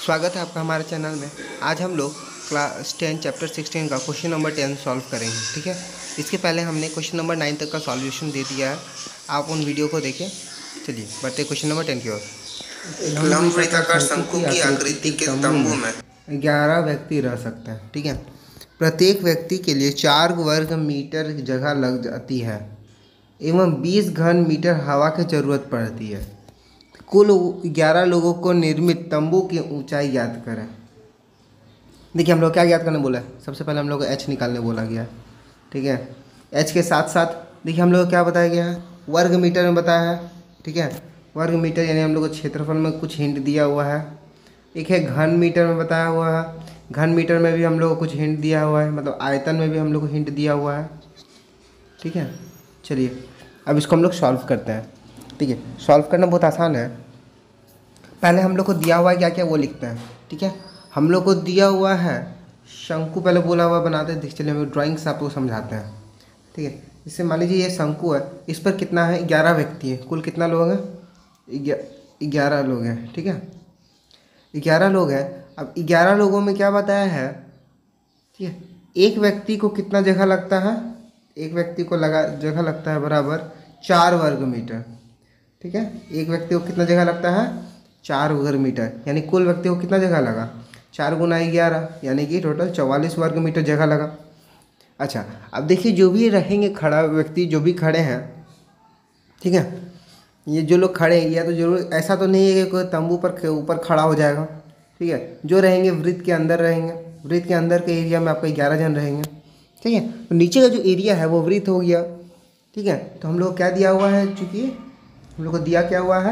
स्वागत है आपका हमारे चैनल में। आज हम लोग क्लास 10 चैप्टर 16 का क्वेश्चन नंबर 10 सॉल्व करेंगे। ठीक है, इसके पहले हमने क्वेश्चन नंबर 9 तक का सॉल्यूशन दे दिया है, आप उन वीडियो को देखें। चलिए बढ़ते क्वेश्चन नंबर 10 की ओर। लंबवृत्ताकार शंकु की आकृति के तंबू में 11 व्यक्ति रह सकते हैं। ठीक है, प्रत्येक व्यक्ति के लिए 4 वर्ग मीटर जगह लग जाती है एवं 20 घन मीटर हवा की जरूरत पड़ती है। कुल 11 लोगों को निर्मित तंबू की ऊंचाई ज्ञात करें। देखिए हम लोग क्या ज्ञात करने बोला है, सबसे पहले हम लोग को एच निकालने बोला गया है। ठीक है, एच के साथ साथ देखिए हम लोग को क्या बताया गया है, वर्ग मीटर में बताया है। ठीक है, वर्ग मीटर यानी हम लोग को क्षेत्रफल में कुछ हिंट दिया हुआ है। एक है घन मीटर में बताया हुआ है, घन मीटर में भी हम लोग को कुछ हिंट दिया हुआ है, मतलब आयतन में भी हम लोग को हिंट दिया हुआ है। ठीक है, चलिए अब इसको हम लोग सॉल्व करते हैं। ठीक है, सॉल्व करना बहुत आसान है। पहले हम लोग को दिया हुआ है क्या क्या वो लिखते हैं। ठीक है, हम लोग को दिया हुआ है शंकु, पहले बोला हुआ बनाते हैं। चलिए हम ड्राइंग से आपको समझाते हैं। ठीक है, जैसे मान लीजिए ये शंकु है, इस पर कितना है, 11 व्यक्ति हैं। कुल कितना लोग हैं, 11 लोग हैं। ठीक है, 11 लोग हैं। अब 11 लोगों में क्या बताया है, ठीक है, एक व्यक्ति को कितना जगह लगता है, एक व्यक्ति को जगह लगता है बराबर 4 वर्ग मीटर। ठीक है, एक व्यक्ति को कितना जगह लगता है, 4 वर्ग मीटर, यानी कुल व्यक्ति को कितना जगह लगा, 4 गुना 11 यानी कि टोटल 44 वर्ग मीटर जगह लगा। अच्छा, अब देखिए जो भी रहेंगे खड़ा व्यक्ति, जो भी खड़े हैं, ठीक है, ये जो लोग खड़े हैं, या तो जरूर ऐसा तो नहीं है कि कोई तंबू पर ऊपर खड़ा हो जाएगा। ठीक है, जो रहेंगे वृत्त के अंदर रहेंगे, वृत्त के अंदर के एरिया में आपका 11 जन रहेंगे। ठीक है, तो नीचे का जो एरिया है वो वृत्त हो गया। ठीक है, तो हम लोग क्या दिया हुआ है, चूँकि हम लोग को दिया क्या हुआ है,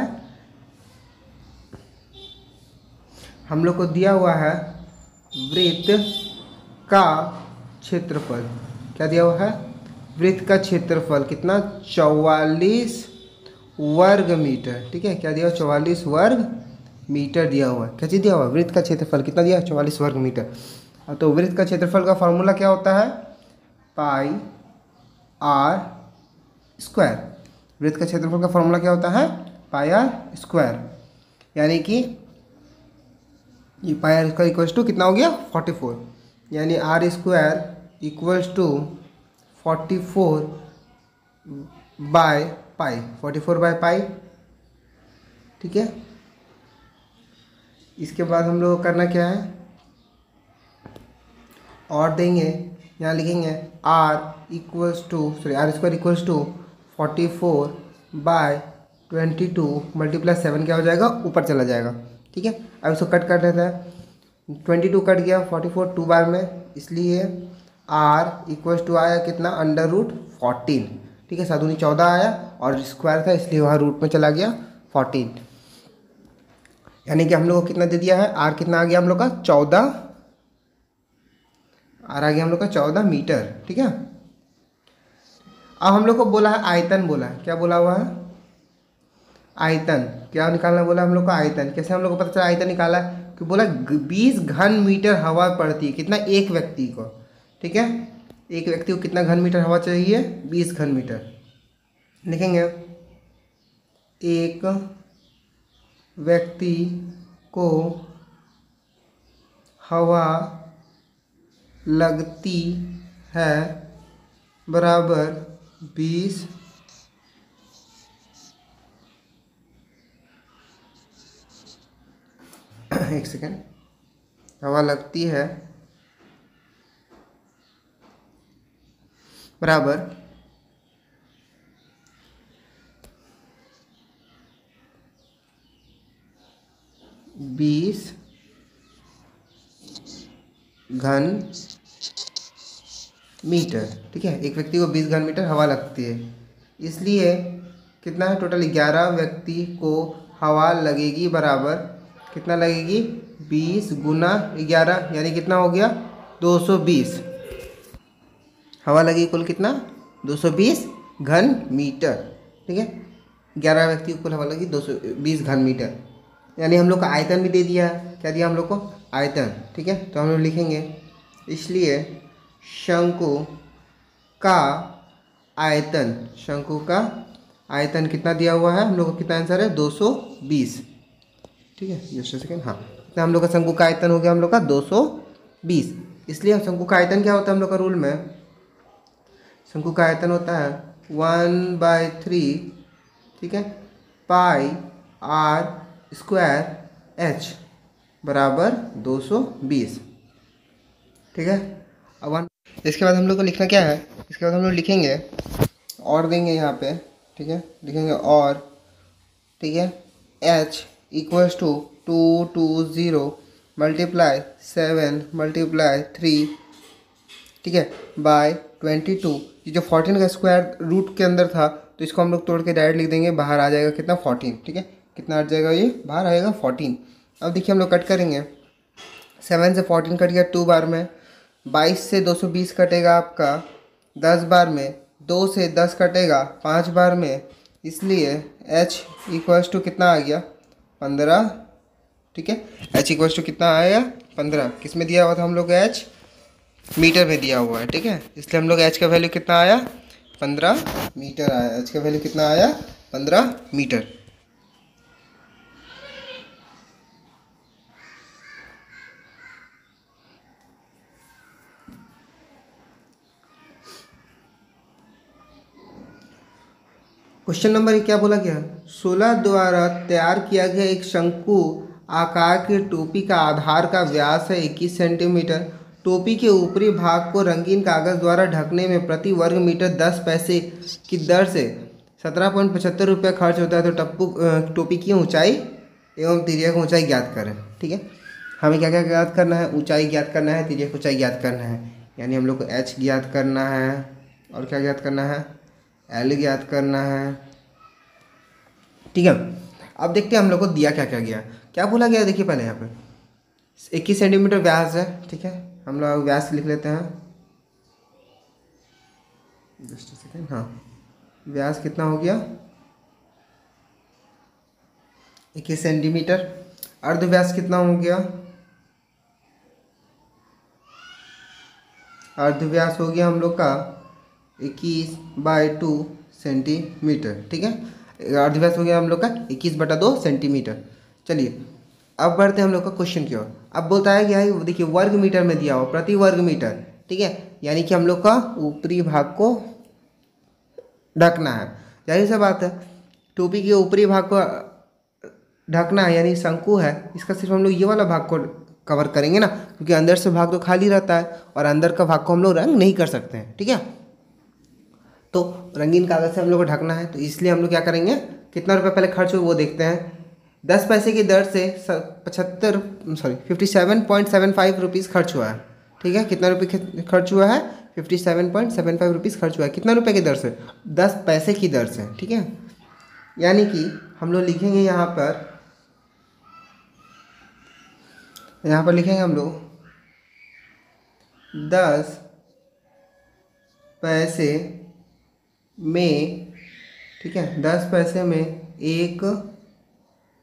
हम लोग को दिया हुआ है वृत्त का क्षेत्रफल। क्या दिया हुआ है, वृत्त का क्षेत्रफल कितना, 44 वर्ग मीटर। ठीक है, क्या दिया हुआ, 44 वर्ग मीटर दिया हुआ है। क्या चीज़ दिया हुआ, वृत्त का क्षेत्रफल कितना दिया, 44 वर्ग मीटर। तो वृत्त का क्षेत्रफल का फॉर्मूला क्या होता है, पाई आर स्क्वायर। वृत्त का क्षेत्रफल का फॉर्मूला क्या होता है, पाई आर स्क्वायर, यानी कि ये pi r square equals to कितना हो गया, 44, यानी r square equals to 44 by pi, 44 by pi. ठीक है, इसके बाद हम लोग को करना क्या है, और देंगे, यहाँ लिखेंगे r square equals to 44 by 22 multiply 7 क्या हो जाएगा, ऊपर चला जाएगा। ठीक है, अब इसको कट कर देते हैं, 22 कट गया, 44 2 बार में, इसलिए r इक्वल्स टू आया कितना, √14। ठीक है, 7 दूनी 14 आया, और स्क्वायर था इसलिए वहाँ रूट में चला गया 14, यानी कि हम लोग को कितना दे दिया है, r कितना आ गया हम लोग का 14, r आ गया हम लोग का 14 मीटर। ठीक है, अब हम लोग को बोला है आयतन, बोला है क्या बोला हुआ है, आयतन क्या निकालना बोला हम लोग को, आयतन। कैसे हम लोग को पता चला आयतन निकाला, कि बोला 20 घन मीटर हवा पड़ती है, कितना, एक व्यक्ति को। ठीक है, एक व्यक्ति को कितना घन मीटर हवा चाहिए, 20 घन मीटर। लिखेंगे एक व्यक्ति को हवा लगती है बराबर 20 एक सेकेंड, हवा लगती है बराबर 20 घन मीटर। ठीक है, एक व्यक्ति को 20 घन मीटर हवा लगती है, इसलिए कितना है, टोटल 11 व्यक्ति को हवा लगेगी बराबर कितना लगेगी, 20 गुना 11, यानी कितना हो गया, 220 हवा लगी, कुल कितना, 220 घन मीटर। ठीक है, 11 व्यक्ति को कुल हवा लगी 220 घन मीटर, यानी हम लोग का आयतन भी दे दिया है। क्या दिया हम लोग को, आयतन। ठीक है, तो हम लोग लिखेंगे, इसलिए शंकु का आयतन, शंकु का आयतन कितना दिया हुआ है हम लोग को, कितना आंसर है, 220। ठीक है, जस्ट सेकेंड, हाँ कितना हम लोग का शंकु का आयतन हो गया हम लोग का 220। इसलिए शंकु का आयतन क्या होता है हम लोग का रूल में, शंकु का आयतन होता है 1/3, ठीक है, पाई आर स्क्वायर एच बराबर 220, ठीक है। अब इसके बाद हम लोग को लिखना क्या है, इसके बाद हम लोग लिखेंगे और देंगे यहाँ पे, ठीक है, लिखेंगे और, ठीक है, h equals to 220 multiply 7 multiply 3, ठीक है, बाय 22। ये जो 14 का स्क्वायर रूट के अंदर था तो इसको हम लोग तोड़ के डायरेक्ट लिख देंगे, बाहर आ जाएगा कितना 14, ठीक है, कितना आ जाएगा ये बाहर आएगा 14। अब देखिए हम लोग कट करेंगे, 7 से 14 कट गया 2 बार में, 22 से 220 कटेगा आपका 10 बार में, 2 से 10 कटेगा 5 बार में, इसलिए h इक्वल्स टू कितना आ गया 15, ठीक है, h इक्वल्स टू कितना आया 15। किस में दिया हुआ था हम लोग h, मीटर में दिया हुआ है, ठीक है, इसलिए हम लोग h का वैल्यू कितना आया 15 मीटर आया, h का वैल्यू कितना आया 15 मीटर। क्वेश्चन नंबर क्या बोला गया, 16 द्वारा तैयार किया गया एक शंकु आकार की टोपी का आधार का व्यास है 21 सेंटीमीटर। टोपी के ऊपरी भाग को रंगीन कागज द्वारा ढकने में प्रति वर्ग मीटर 10 पैसे की दर से 17.75 रुपये खर्च होता है। तो टोपी की ऊंचाई एवं तिर्यक की ऊंचाई ज्ञात करें, ठीक है। हमें क्या क्या ज्ञात करना है, ऊंचाई ज्ञात करना है, तिर्यक ऊंचाई ज्ञात करना है, यानी हम लोग को h ज्ञात करना है और क्या ज्ञात करना है L ज्ञात करना है, ठीक है। अब देखते हैं हम लोग को दिया क्या क्या गया, क्या बोला गया, देखिए पहले यहाँ पे 21 सेंटीमीटर व्यास है, ठीक है, हम लोग व्यास लिख लेते हैं, जस्ट अ सेकेंड, हाँ, व्यास कितना हो गया 21 सेंटीमीटर। अर्ध व्यास कितना हो गया, अर्ध व्यास हो गया हम लोग का 21/2 सेंटीमीटर, ठीक है, अर्ध व्यास हो गया हम लोग का 21/2 सेंटीमीटर। चलिए अब बढ़ते हैं हम लोग का क्वेश्चन की ओर। अब बताया गया है, देखिए वर्ग मीटर में दिया हुआ प्रति वर्ग मीटर, ठीक है, यानी कि हम लोग का ऊपरी भाग को ढकना है। जाहिर सी बात है, टोपी के ऊपरी भाग को ढकना है, यानी शंकु है, इसका सिर्फ हम लोग ये वाला भाग को कवर करेंगे ना, क्योंकि अंदर से भाग तो खाली रहता है और अंदर का भाग को हम लोग रंग नहीं कर सकते हैं, ठीक है। तो रंगीन कागज से हम लोग को ढकना है, तो इसलिए हम लोग क्या करेंगे, कितना रुपये पहले खर्च हुए वो देखते हैं। 10 पैसे की दर से 57.75 रुपीज़ खर्च हुआ है, ठीक है, कितना रुपये खर्च हुआ है 57.75 रुपीज़ खर्च हुआ है, कितना रुपये की दर से 10 पैसे की दर से, ठीक है। यानी कि हम लोग लिखेंगे यहाँ पर लिखेंगे हम लोग 10 पैसे में, ठीक है, 10 पैसे में 1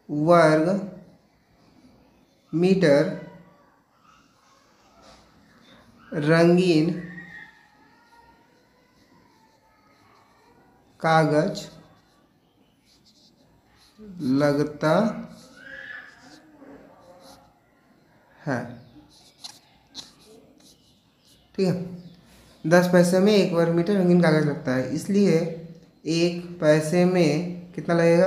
वर्ग मीटर रंगीन कागज लगता है, ठीक है, 10 पैसे में 1 वर्ग मीटर रंगीन कागज लगता है, इसलिए 1 पैसे में कितना लगेगा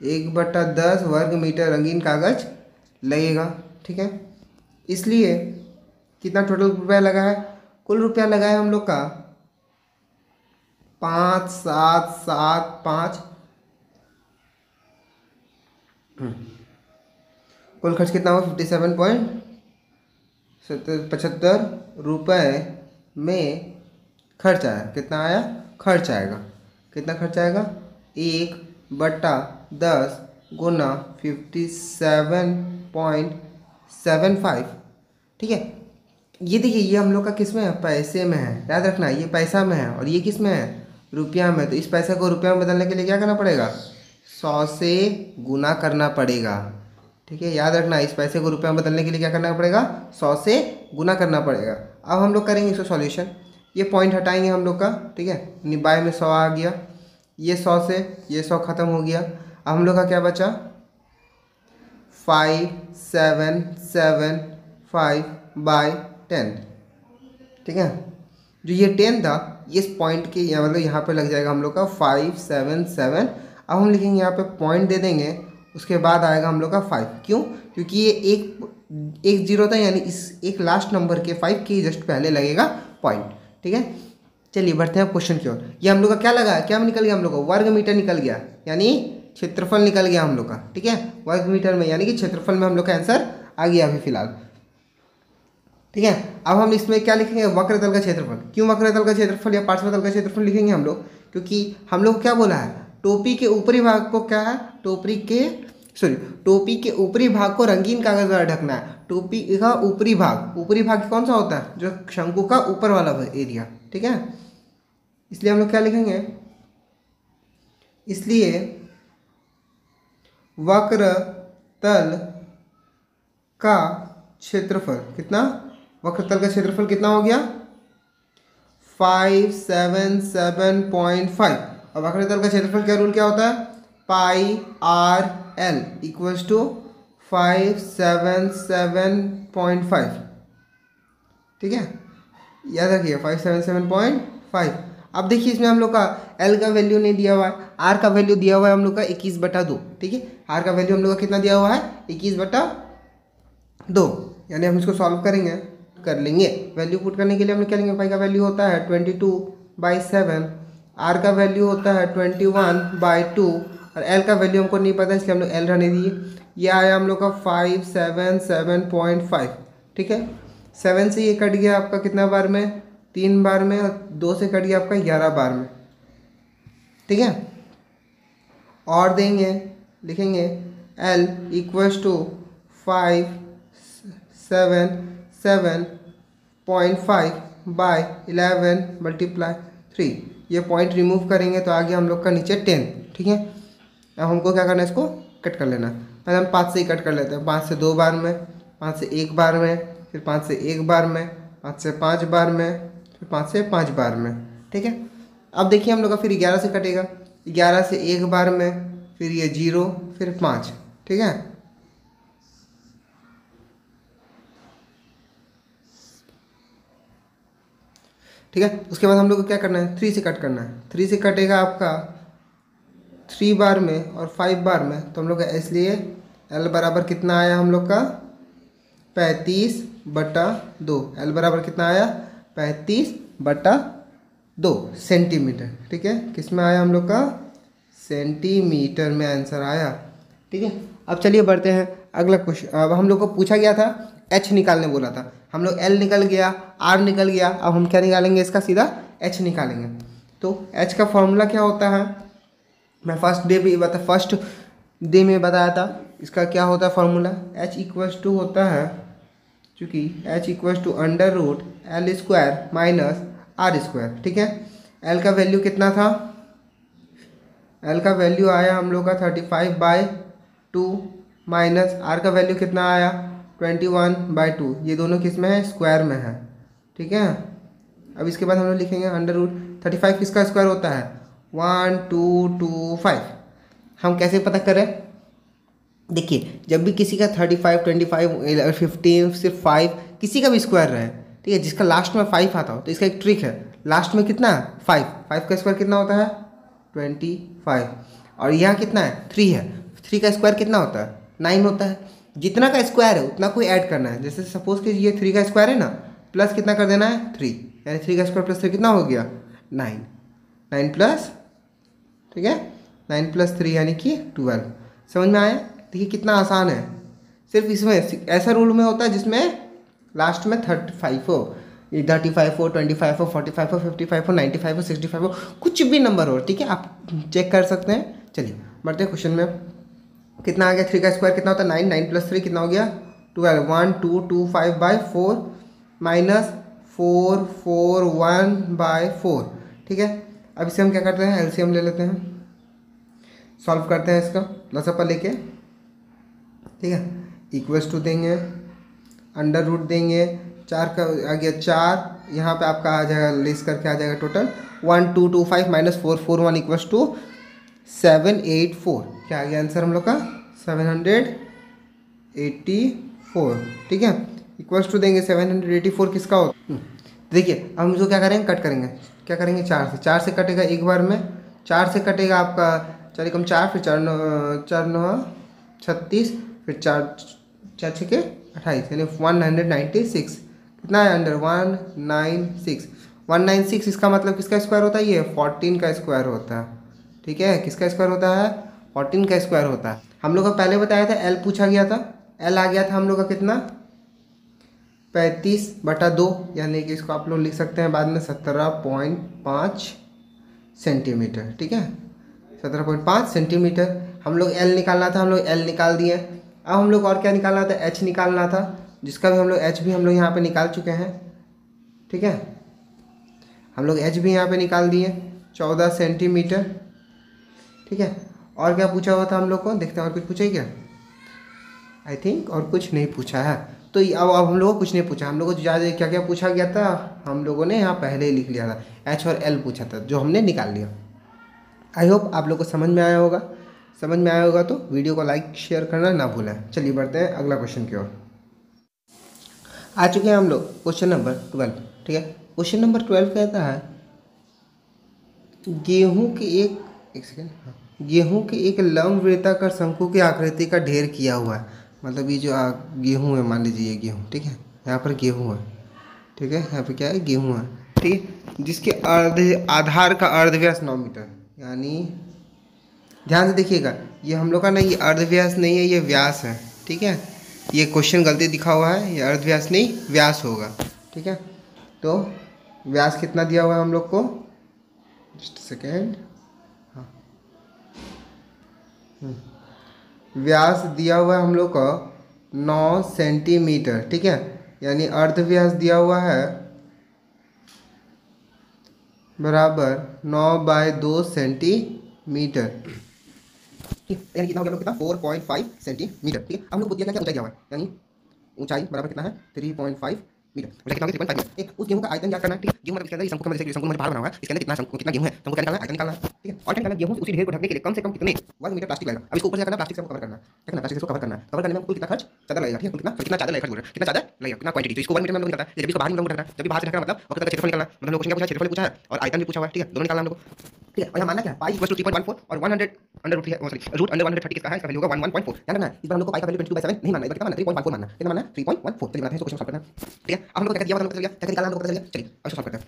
1/10 वर्ग मीटर रंगीन कागज लगेगा, ठीक है। इसलिए कितना टोटल रुपया लगा है, कुल रुपया लगा है हम लोग का 5775, कुल खर्च कितना हुआ 57.75 रुपये में खर्च आया, कितना आया खर्च आएगा, कितना खर्च आएगा 1/10 गुना 57.75, ठीक है। ये देखिए ये हम लोग का किस में है, पैसे में है, याद रखना ये पैसा में है और ये किस में है रुपया में। तो इस पैसे को रुपया में बदलने के लिए क्या करना पड़ेगा 100 से गुना करना पड़ेगा, ठीक है, याद रखना इस पैसे को रुपया में बदलने के लिए क्या करना पड़ेगा 100 से गुना करना पड़ेगा। अब हम लोग करेंगे इसका सॉल्यूशन, ये पॉइंट हटाएंगे हम लोग का, ठीक है, बाय में 100 आ गया, ये 100 से ये 100 खत्म हो गया। अब हम लोग का क्या बचा 5,775/10। ठीक है, जो ये 10 था इस पॉइंट के मतलब यहाँ पे लग जाएगा हम लोग का 577। अब हम लिखेंगे यहाँ पे पॉइंट दे देंगे, उसके बाद आएगा हम लोग का 5। क्यों? क्योंकि ये एक जीरो था, यानी इस एक लास्ट नंबर के 5 के जस्ट पहले लगेगा पॉइंट। ठीक है, चलिए बढ़ते हैं क्वेश्चन की ओर। ये हम लोग का क्या लगा, क्या निकल गया हम लोग का, वर्ग मीटर निकल गया, यानी क्षेत्रफल निकल गया हम लोग का। ठीक है, वर्ग मीटर में यानी कि क्षेत्रफल में हम लोग का आंसर आ गया अभी फिलहाल। ठीक है, अब हम इसमें क्या लिखेंगे, वक्रतल का क्षेत्रफल। क्यों वक्रतल का क्षेत्रफल या पार्श्वतल का क्षेत्रफल लिखेंगे हम लोग, क्योंकि हम लोग क्या बोला है, टोपी के ऊपरी भाग को क्या है, टोपी के ऊपरी भाग को रंगीन कागज द्वारा ढकना है। टोपी का ऊपरी भाग कौन सा होता है, जो शंकु का ऊपर वाला एरिया। ठीक है, इसलिए हम लोग क्या लिखेंगे, इसलिए वक्रतल का क्षेत्रफल कितना, वक्रतल का क्षेत्रफल कितना हो गया 577.5। और वक्रतल का क्षेत्रफल क्या रूल क्या होता है, πr/l इक्वल्स टू 577.5। ठीक है, याद रखिए 577.5। अब देखिए इसमें हम लोग का L का वैल्यू नहीं दिया हुआ है, R का वैल्यू दिया हुआ है हम लोग का 21/2। ठीक है, R का वैल्यू हम लोग का कितना दिया हुआ है 21/2, यानी हम इसको सॉल्व करेंगे, कर लेंगे। वैल्यू पुट करने के लिए हम लोग क्या लेंगे, पाई का वैल्यू होता है 22/7, R का वैल्यू होता है 21/2 और L का वैल्यू हमको नहीं पता इसलिए हम लोग L रहने दिए। ये आया हम लोग का 577.5। ठीक है, 7 से ये कट गया आपका कितना बार में, 3 बार में, और 2 से कट गया आपका 11 बार में। ठीक है, और देंगे, लिखेंगे L इक्वल्स टू 577.5/11 × 3। ये पॉइंट रिमूव करेंगे तो आगे हम लोग का नीचे 10। ठीक है, अब हमको क्या करना है, इसको कट कर लेना। पहले हम 5 से ही कट कर लेते हैं, 5 से 2 बार में, 5 से 1 बार में, फिर 5 से 1 बार में, 5 से 5 बार में, फिर 5 से 5 बार में। ठीक है, अब देखिए हम लोग का फिर 11 से कटेगा, 11 से 1 बार में, फिर ये 0, फिर 5। ठीक है, ठीक है, उसके बाद हम लोग को क्या करना है, 3 से कट करना है। 3 से कटेगा आपका 3 बार में और 5 बार में, तो हम लोग का इसलिए L बराबर कितना आया हम लोग का 35/2। L बराबर कितना आया 35/2 सेंटीमीटर। ठीक है, किस में आया हम लोग का, सेंटीमीटर में आंसर आया। ठीक है, अब चलिए बढ़ते हैं अगला क्वेश्चन। अब हम लोग को पूछा गया था H निकालने बोला था, हम लोग L निकल गया, R निकल गया, अब हम क्या निकालेंगे, इसका सीधा H निकालेंगे। तो H का फॉर्मूला क्या होता है, मैं फर्स्ट डे में बताया था, इसका क्या होता है फॉर्मूला, H इक्वल्स टू होता है, चूँकि H equals to √L² - R²। ठीक है, L का वैल्यू कितना था, L का वैल्यू आया हम लोग का 35/2 माइनस R का वैल्यू कितना आया 21/2। ये दोनों किस में है, स्क्वायर में है। ठीक है, अब इसके बाद हम लोग लिखेंगे √35 किसका स्क्वायर होता है 1225। हम कैसे पता करें, देखिए जब भी किसी का 35, 25, 15, सिर्फ 5 किसी का भी स्क्वायर रहे, ठीक है, जिसका लास्ट में 5 आता हो, तो इसका एक ट्रिक है, लास्ट में कितना है 5 का स्क्वायर कितना होता है 25, और यहाँ कितना है 3 है, 3 का स्क्वायर कितना होता है 9 होता है। जितना का स्क्वायर है उतना कोई ऐड करना है, जैसे सपोज कि ये 3 का स्क्वायर है ना, प्लस कितना कर देना है 3, यानी 3 का स्क्वायर प्लस 3 कितना हो गया 9 प्लस, ठीक है, 9 + 3 यानी कि 12। समझ में आया, देखिए कितना आसान है। सिर्फ इसमें ऐसा रूल में होता है जिसमें लास्ट में 35 हो, 35 हो, 25 हो, 45 हो, 55 हो, 95 हो, 65 हो, कुछ भी नंबर हो, ठीक है, आप चेक कर सकते हैं। चलिए बढ़ते हैं क्वेश्चन में। कितना आ गया, 3 का स्क्वायर कितना होता है 9 + 3 कितना हो गया 12, 1225/4 माइनस 441/4। ठीक है, अब इसे हम क्या करते हैं, एलसीएम ले लेते हैं, सॉल्व करते हैं इसका लसापा लेके। ठीक है, इक्वल्स टू देंगे, अंडर रूट देंगे, 4 का आ गया 4, यहाँ पे आपका आ जाएगा लेस करके आ जाएगा टोटल 1225 - 441 = 784। क्या आ गया आंसर हम लोग का 784। 784, ठीक है, इक्वल्स टू देंगे 784 किसका हो। देखिए अब हम इसको क्या करेंगे, कट करेंगे। क्या करेंगे, 4 से कटेगा एक बार में, 4 से कटेगा आपका 4 कम 4, फिर 4 9 36, फिर 4 6 के 28, यानी 196। कितना है, अंडर 196। 196 इसका मतलब किसका स्क्वायर होता है, ये 14 का स्क्वायर होता है। ठीक है, किसका स्क्वायर होता है, 14 का स्क्वायर होता है। हम लोग का पहले बताया था एल पूछा गया था, एल आ गया था हम लोग का कितना 35/2, यानी कि इसको आप लोग लिख सकते हैं बाद में 17.5 सेंटीमीटर। ठीक है, 17.5 सेंटीमीटर। हम लोग एल निकालना था, हम लोग एल निकाल दिए। अब हम लोग और क्या निकालना था, एच निकालना था, जिसका भी हम लोग एच भी हम लोग यहाँ पे निकाल चुके हैं। ठीक है, हम लोग एच भी यहाँ पे निकाल दिए 14 सेंटीमीटर। ठीक है, और क्या पूछा हुआ था हम लोग को, देखते हैं और कुछ पूछा ही क्या। आई थिंक और कुछ नहीं पूछा है। तो अब हम लोगों को कुछ नहीं पूछा, हम लोगों को ज़्यादा क्या क्या पूछा गया था, हम लोगों ने यहाँ पहले ही लिख लिया था, एच और एल पूछा था जो हमने निकाल लिया। आई होप आप लोग को समझ में आया होगा। समझ में आया होगा तो वीडियो को लाइक शेयर करना ना भूलें। चलिए बढ़ते हैं अगला क्वेश्चन की ओर। आ चुके हैं हम लोग क्वेश्चन नंबर 12। ठीक है, क्वेश्चन नंबर 12 कहता है गेहूं के एक सेकेंड, गेहूं के एक लंब वृत्ताकार शंकु की आकृति का ढेर किया हुआ है। मतलब ये जो गेहूं है, मान लीजिए ये गेहूं, ठीक है, यहाँ पर गेहूं है। ठीक है, यहाँ पे क्या है, गेहूं है। ठीक है, जिसके आधार का अर्धव्यास 9 मीटर, यानी ध्यान से देखिएगा, ये हम लोग का नहीं, ये अर्धव्यास नहीं है, ये व्यास है। ठीक है, ये क्वेश्चन गलती दिखा हुआ है, ये अर्धव्यास नहीं व्यास होगा। ठीक है, तो व्यास कितना दिया हुआ है हम लोग को, जस्ट सेकेंड, हाँ, व्यास दिया हुआ है हम लोग को 9 सेंटीमीटर। ठीक है, यानी अर्धव्यास दिया हुआ है बराबर 9/2 सेंटीमीटर। यानी कितना हो गया, कितना 4.5 सेंटीमीटर। ठीक है, हम लोग को दिया क्या ऊंचाई दिया हुआ है, यानी ऊंचाई बराबर कितना है 3.5 मीटर। ऊंचाई कितना होगा 3.5 मीटर। उस गेहूं का आयतन याद करना है। ठीक है, गेहूं मतलब इसके अंदर शंकु का, जैसे शंकु में भार बना हुआ है, इसके अंदर कितना गेहूं है, शंकु क्या निकालना है, आयतन निकालना है। ठीक है, और क्या निकालना है, गेहूं उसी ढेर को ढकने के लिए कम से कम कितने वर्ग मीटर प्लास्टिक लगेगा। अब इसको ऊपर से करना, प्लास्टिक से कवर करना है, ठीक है, प्लास्टिक से कवर करना है। कवर करने में कुल कितना खर्च ज़्यादा लगेगा। ठीक है, कितना ज़्यादा लगेगा, कितना ज़्यादा लगेगा, कितना क्वांटिटी, तो इसको वर्ग मीटर में हम लोग निकालता है। जब इसको बाहर निकालना है, जब भी बाहर से निकालना मतलब और कितना क्षेत्रफल निकालना, मतलब क्वेश्चन क्या पूछा है, क्षेत्रफल पूछा है और आयतन भी पूछा हुआ है। ठीक है, दोनों निकालना हम लोग को। ठीक है, और यहाँ मानना क्या है, पाई इक्वल टू 3.14 और 100 अंडर रूट अंडर 130 किसका है, इसका वैल्यू होगा 11.4। ध्यान रखना है, इस बार हम लोग को पाई का वैल्यू 22/7 नहीं मानना है, कितना मानना है 3.14 मानना है, कितना मानना है 3.14। चलिए बनाते हैं इसको, क्वेश्चन सॉल्व करना है। ठीक है, अब हम लोग क्या दिया हुआ, हम लोग पता चल गया क्या निकालना, हम लोग पता चल गया। चलिए अब सॉल्व करते हैं।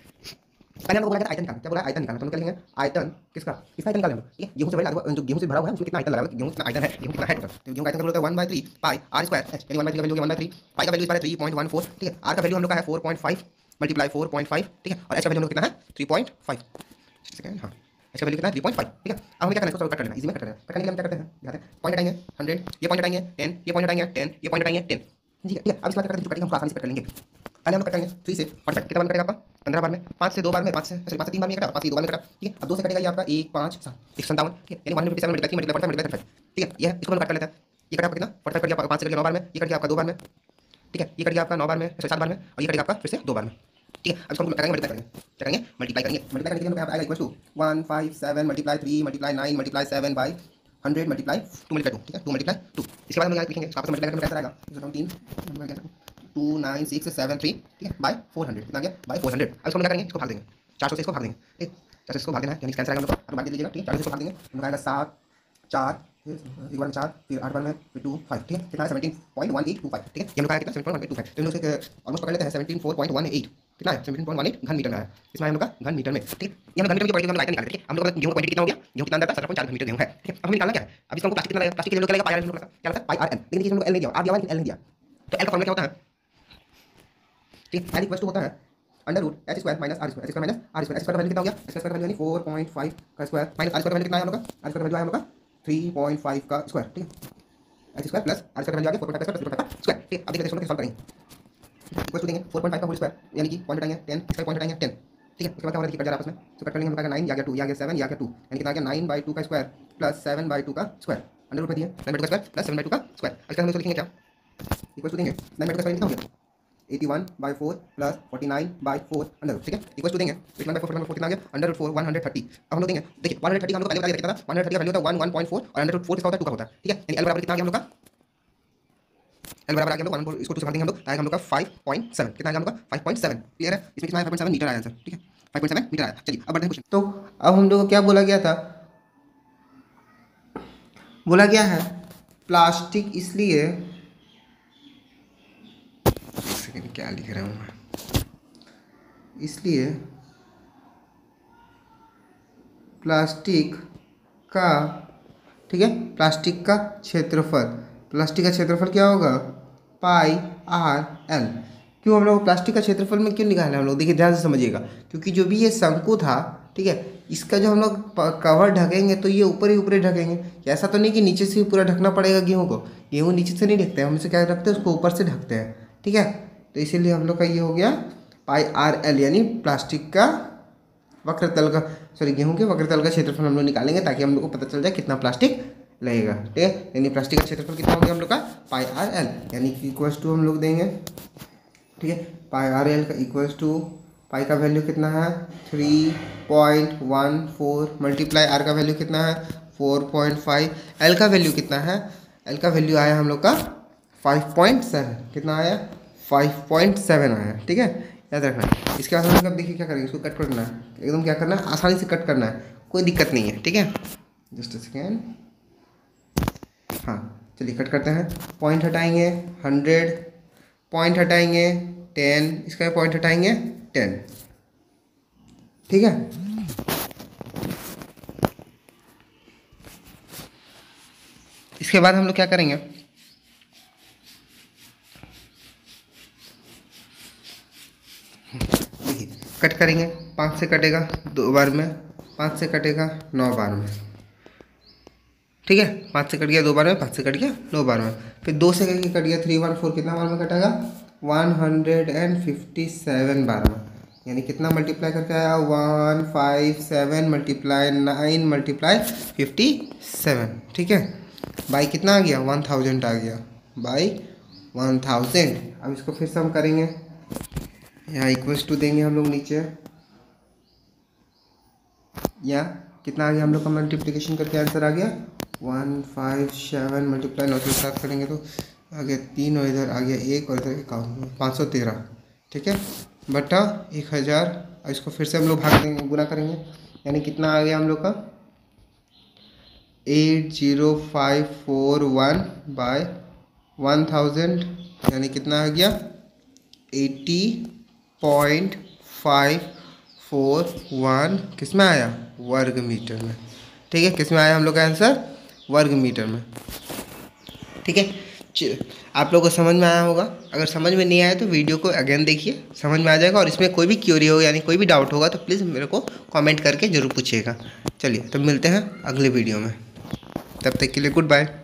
पहले हम लोग बोला था आयतन निकालना, क्या बोला, आयतन निकालना, तो हम क्या लेंगे, आयतन किसका, किसका आयतन निकालेंगे। ठीक है, गेहूं से भरा, जो गेहूं से भरा हुआ है उसमें कितना आयतन लगा, गेहूं कितना आयतन है, गेहूं कितना है टोटल, तो गेहूं का आयतन का वैल्यू होता है 1/3 पाई r स्क्वायर h, यानी 1/3 का वैल्यू होगा 1/3, पाई का वैल्यू इस बार है 3.14। ठीक है, r का वैल्यू हम लोग का है 4.5 मल्टीप्लाई 4.5। ठीक है, और h का वैल्यू हम लोग कितना है 3.5। सेकंड, हाँ, h का वैल्यू कितना है 3.5। ठीक है, अब हमें क्या करना है, इसको कट कर लेना, इजी में कट करना है। कट करने के लिए हम क्या करते हैं, याद है, पॉइंट हटाएंगे 100, ये पॉइंट हटाएंगे 10, ये पॉइंट हटाएंगे 10, ये पॉइंट हटाएंगे 10। ठीक है, अब इस बार करते हैं, कटिंग हम आसानी से कट लेंगे। पहले हम कटेंगे 3 से 45, कितना बार कटेगा आपका 15 बार में, 5 से 2 बार में, 5 से 3 बार में कटा, 5 से 2 बार में कटा। ठीक है, अब 2 से कटेगा ये आपका 1 5 7 157। ठीक है, यानी 157 मल्टीप्लाई 3 मल्टीप्लाई 45 मल्टीप्लाई 35। ठीक है, ये है, इसको हम कट कर लेते हैं। ये कटा आपका कितना 45 कट गया, 5 से कट गया 9 बार में, ये कट गया आपका 2 बार में। ठीक है, ये कट गया आपका 9 बार में, 7 बार में, और ये कट गया आपका फिर से 2 बार में। ठीक है, अब इसको हम करेंगे मल्टीप्लाई करेंगे, क्या करेंगे मल्टीप्लाई करेंगे। मल्टीप्लाई करने के लिए हमें आएगा equal to 157 multiply 3 multiply 9 multiply 7 by 100 multiply 2 multiply 2। ठीक है, 2 मल्टीप्लाई 2। इसके बाद हम यहाँ लिखेंगे, आपस में मल्टीप्लाई करने में कैसा आएगा 29673। ठीक है, बाय 400 कितना आ गया, बाय 400। अब इसको हम क्या करेंगे, इसको भाग देंगे 400 से, इसको भाग देंगे। ठीक, 400 से इसको भाग देना है, यानी कैंसिल आएगा हम लोग को, अब बात लीजिएगा। ठीक है, 400 से इसको भाग देंगे, हम लोग आएगा 7 4 एक बार में 4, फिर 8 बार में, फिर 2 5। ठीक है, कितना है 17.1825। ठीक है, ये हम लोग आया कितना 17.1825, तो हम लोग ऑलमोस्ट पकड़ लेते हैं 74.18। कितना है 17.18 घन मीटर में है, इसमें हम लोग का घन मीटर में। ठीक है, ये हम घन मीटर में क्वांटिटी हम आयतन निकाल रहे हैं। हम लोग का गेहूं क्वांटिटी कितना हो गया, गेहूं कितना अंदर था 17.4 घन मीटर गेहूं है। ठीक है, अब हमें निकालना क्या है, अब इसको हमको प्लास्टिक कितना लगेगा, प्लास्टिक के लिए लगेगा पाई आर, क्या लगता है पाई आर एन, लेकिन हम लोग एल नहीं दिया, आर दिया हुआ लेकिन एल नहीं दिया, तो एल का फॉर्मूला क्या होता है। ठीक है, एल इक्वल टू होता है under root h square minus r square, h square minus r square. H square का वैल्यू कितना हो गया, एच स्क्वायर का वैल्यू यानी 4.5 का स्क्वायर माइनस आर स्क्वायर का वैल्यू कितना है हम लोग का, आर स्क्वायर वैल्यू है हम लोग का 3.5 का स्क्वायर। ठीक है, H square plus R square value आ गया 4.5 का स्क्वायर प्लस 3.5 का स्क्वायर। ठीक है, अब देखिए इसको सॉल्व करेंगे, इक्वल टू देंगे 4.5 का होल स्क्वायर यानी कि पॉइंट हटाएंगे 10, इसका पॉइंट हटाएंगे 10। ठीक है, उसके बाद क्या हो रहा है, कट जा रहा है आपस में, तो कट करने हम लोग का 9 या गया 2 या गया 7 या गया 2, यानी कितना आ गया 9/2 का स्क्वायर प्लस 7/2 का स्क्वायर अंडर रूट में दिए 9/2 का स्क्वायर प्लस 7/2 का स्क्वायर। इसका हम लोग लिखेंगे क्या, इक्वल टू देंगे 9/2 का स्क्वायर कितना हो गया 81/4 प्लस 49/4 अंडर रूट। ठीक है, इक्वल टू देंगे 81/4 कितना आ गया अंडर रूट 4 130। अब हम लोग देंगे, देखिए 130 का हम लोग पहले बता दिया था, 130 का वैल्यू होता है 1.4 और अंडर रूट 4 किसका होता है 2 का होता है। ठीक है, यानी एल बराबर कितना आ गया हम लोग का एल बराबर आ गया हम लोग इसको 2 से भाग देंगे हम लोग, आएगा हम लोग का 5.7, कितना आएगा हम लोग का 5.7, क्लियर है। इसमें कितना है 5.7 मीटर आया आंसर, ठीक है 5.7 मीटर आया। चलिए अब बढ़ते हैं क्वेश्चन। तो अब हम लोग को क्या बोला गया था, बोला गया है प्लास्टिक, इसलिए सेकंड क्या लिख रहा हूँ मैं, इसलिए प्लास्टिक का, ठीक है, प्लास्टिक का क्षेत्रफल, प्लास्टिक का क्षेत्रफल क्या होगा पाई आर एल। क्यों हम लोग प्लास्टिक का क्षेत्रफल में क्यों निकालना है हम लोग, देखिए ध्यान से समझिएगा, क्योंकि जो भी ये शंकु था, ठीक है, इसका जो हम लोग कवर ढकेंगे तो ये ऊपर ही ढकेंगे। ऐसा तो नहीं कि नीचे से ही पूरा ढकना पड़ेगा गेहूँ को, गेहूँ नीचे से नहीं ढकते हैं, हम इसे क्या रखते हैं उसको ऊपर से ढकते हैं, ठीक है। तो इसीलिए हम लोग का ये हो गया पाई आर एल, यानी प्लास्टिक का वक्रतल का, सॉरी गेहूं के वक्रतल का क्षेत्रफल हम लोग निकालेंगे ताकि हम लोग को पता चल जाए कितना प्लास्टिक लगेगा, ठीक है। यानी प्लास्टिक का क्षेत्रफल कितना हो गया हम लोग का पाई आर एल, यानी कि इक्वल्स टू हम लोग देंगे, ठीक है, पाई आर एल का इक्वल्स टू, पाई का वैल्यू कितना है 3.14 मल्टीप्लाई आर का वैल्यू कितना है 4.5, एल का वैल्यू कितना है, एल का वैल्यू आया हम लोग का 5.7, कितना आया 5.7 आया, ठीक है, याद रखना। इसके बाद हम लोग अब देखिए क्या करेंगे, इसको कट करना है, एकदम क्या करना है आसानी से कट करना है, कोई दिक्कत नहीं है, ठीक है। जस्ट अ सेकेंड, हाँ चलिए कट करते हैं। पॉइंट हटाएंगे 100, पॉइंट हटाएंगे 10, इसका पॉइंट हटाएंगे 10, ठीक है। इसके बाद हम लोग क्या करेंगे, कट करेंगे, 5 से कटेगा 2 बार में, 5 से कटेगा 9 बार में, ठीक है, 5 से कट गया 2 बार में, 5 से कट गया 9 बार में, फिर 2 से करके कट गया 314, कितना बार में कटेगा 157 बार में, यानी कितना मल्टीप्लाई करके आया 157 मल्टीप्लाई 9 मल्टीप्लाई 57, ठीक है, बाई कितना आ गया 1000 आ गया, बाई 1000। अब इसको फिर से हम करेंगे, यहाँ इक्वल्स टू देंगे हम लोग नीचे, या कितना आ गया हम लोग का मल्टीप्लिकेशन करके आंसर आ गया 157 मल्टीप्लाई 9 से 7 करेंगे तो आ गया 3, और इधर आ गया 1, और इधर 513, ठीक है, बटा 1000। और इसको फिर से हम लोग भाग देंगे, गुना करेंगे, यानी कितना आ गया हम लोग का 80541 बाय 1000, यानी कितना आ गया 80.541, किस में आया वर्ग मीटर में, ठीक है, किस में आया हम लोग का आंसर वर्ग मीटर में, ठीक है। आप लोगों को समझ में आया होगा, अगर समझ में नहीं आया तो वीडियो को अगेन देखिए, समझ में आ जाएगा, और इसमें कोई भी क्यूरी हो यानी कोई भी डाउट होगा तो प्लीज़ मेरे को कमेंट करके ज़रूर पूछिएगा। चलिए तो मिलते हैं अगले वीडियो में, तब तक के लिए गुड बाय।